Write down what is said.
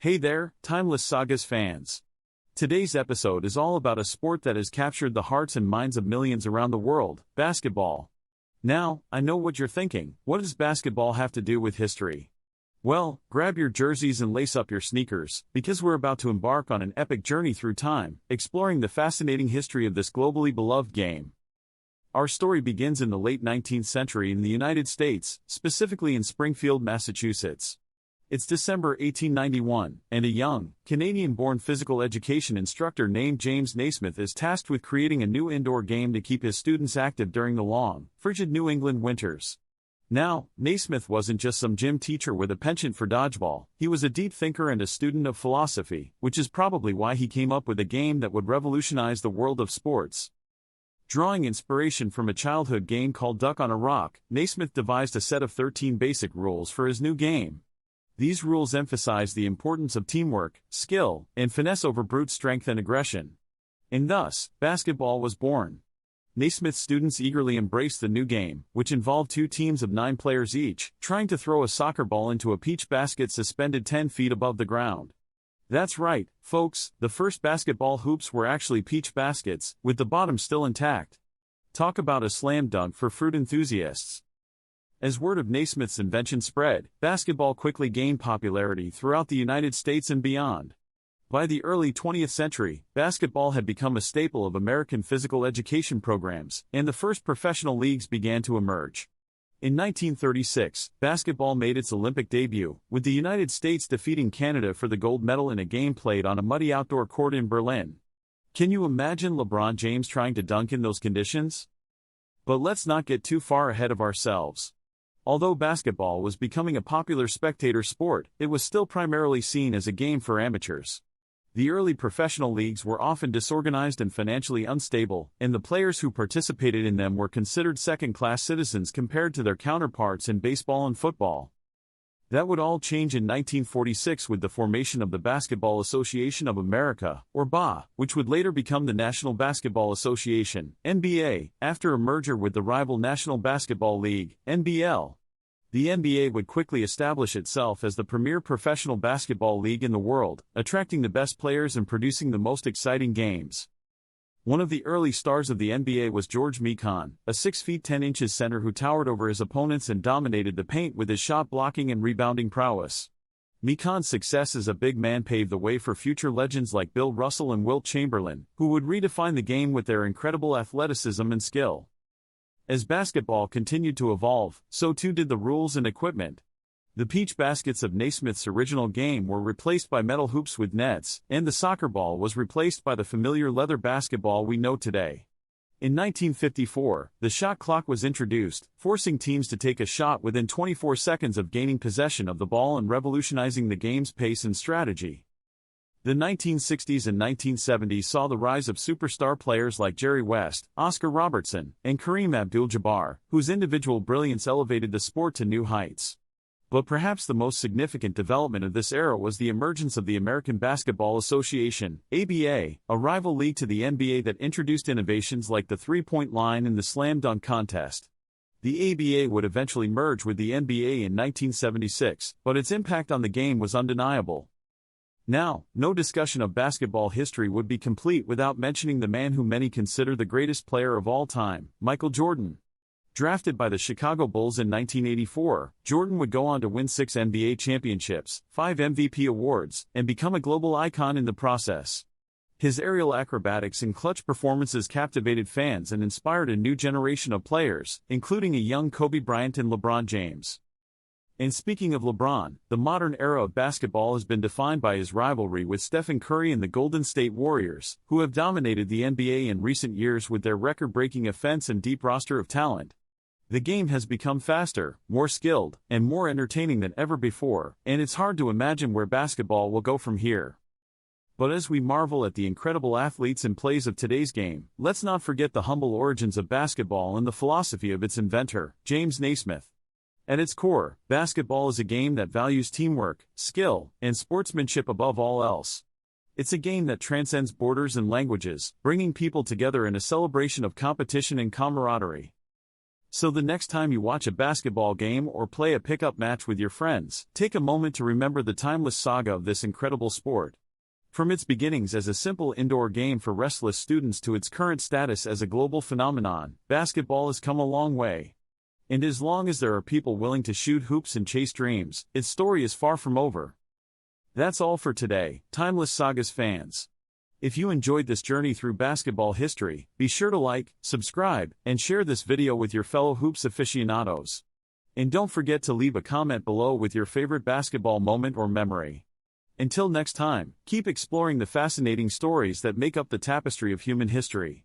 Hey there, Timeless Sagas fans. Today's episode is all about a sport that has captured the hearts and minds of millions around the world, basketball. Now, I know what you're thinking, what does basketball have to do with history? Well, grab your jerseys and lace up your sneakers, because we're about to embark on an epic journey through time, exploring the fascinating history of this globally beloved game. Our story begins in the late 19th century in the United States, specifically in Springfield, Massachusetts. It's December 1891, and a young, Canadian-born physical education instructor named James Naismith is tasked with creating a new indoor game to keep his students active during the long, frigid New England winters. Now, Naismith wasn't just some gym teacher with a penchant for dodgeball, he was a deep thinker and a student of philosophy, which is probably why he came up with a game that would revolutionize the world of sports. Drawing inspiration from a childhood game called Duck on a Rock, Naismith devised a set of 13 basic rules for his new game. These rules emphasize the importance of teamwork, skill, and finesse over brute strength and aggression. And thus, basketball was born. Naismith's students eagerly embraced the new game, which involved two teams of 9 players each, trying to throw a soccer ball into a peach basket suspended 10 feet above the ground. That's right, folks, the first basketball hoops were actually peach baskets, with the bottom still intact. Talk about a slam dunk for fruit enthusiasts. As word of Naismith's invention spread, basketball quickly gained popularity throughout the United States and beyond. By the early 20th century, basketball had become a staple of American physical education programs, and the first professional leagues began to emerge. In 1936, basketball made its Olympic debut, with the United States defeating Canada for the gold medal in a game played on a muddy outdoor court in Berlin. Can you imagine LeBron James trying to dunk in those conditions? But let's not get too far ahead of ourselves. Although basketball was becoming a popular spectator sport, it was still primarily seen as a game for amateurs. The early professional leagues were often disorganized and financially unstable, and the players who participated in them were considered second-class citizens compared to their counterparts in baseball and football. That would all change in 1946 with the formation of the Basketball Association of America, or BA, which would later become the National Basketball Association, NBA, after a merger with the rival National Basketball League, NBL. The NBA would quickly establish itself as the premier professional basketball league in the world, attracting the best players and producing the most exciting games. One of the early stars of the NBA was George Mikan, a 6 feet 10 inches center who towered over his opponents and dominated the paint with his shot blocking and rebounding prowess. Mikan's success as a big man paved the way for future legends like Bill Russell and Wilt Chamberlain, who would redefine the game with their incredible athleticism and skill. As basketball continued to evolve, so too did the rules and equipment. The peach baskets of Naismith's original game were replaced by metal hoops with nets, and the soccer ball was replaced by the familiar leather basketball we know today. In 1954, the shot clock was introduced, forcing teams to take a shot within 24 seconds of gaining possession of the ball and revolutionizing the game's pace and strategy. The 1960s and 1970s saw the rise of superstar players like Jerry West, Oscar Robertson, and Kareem Abdul-Jabbar, whose individual brilliance elevated the sport to new heights. But perhaps the most significant development of this era was the emergence of the American Basketball Association, ABA, a rival league to the NBA that introduced innovations like the three-point line and the slam dunk contest. The ABA would eventually merge with the NBA in 1976, but its impact on the game was undeniable. Now, no discussion of basketball history would be complete without mentioning the man who many consider the greatest player of all time, Michael Jordan. Drafted by the Chicago Bulls in 1984, Jordan would go on to win 6 NBA championships, 5 MVP awards, and become a global icon in the process. His aerial acrobatics and clutch performances captivated fans and inspired a new generation of players, including a young Kobe Bryant and LeBron James. And speaking of LeBron, the modern era of basketball has been defined by his rivalry with Stephen Curry and the Golden State Warriors, who have dominated the NBA in recent years with their record-breaking offense and deep roster of talent. The game has become faster, more skilled, and more entertaining than ever before, and it's hard to imagine where basketball will go from here. But as we marvel at the incredible athletes and plays of today's game, let's not forget the humble origins of basketball and the philosophy of its inventor, James Naismith. At its core, basketball is a game that values teamwork, skill, and sportsmanship above all else. It's a game that transcends borders and languages, bringing people together in a celebration of competition and camaraderie. So the next time you watch a basketball game or play a pickup match with your friends, take a moment to remember the timeless saga of this incredible sport. From its beginnings as a simple indoor game for restless students to its current status as a global phenomenon, basketball has come a long way. And as long as there are people willing to shoot hoops and chase dreams, its story is far from over. That's all for today, Timeless Sagas fans. If you enjoyed this journey through basketball history, be sure to like, subscribe, and share this video with your fellow hoops aficionados. And don't forget to leave a comment below with your favorite basketball moment or memory. Until next time, keep exploring the fascinating stories that make up the tapestry of human history.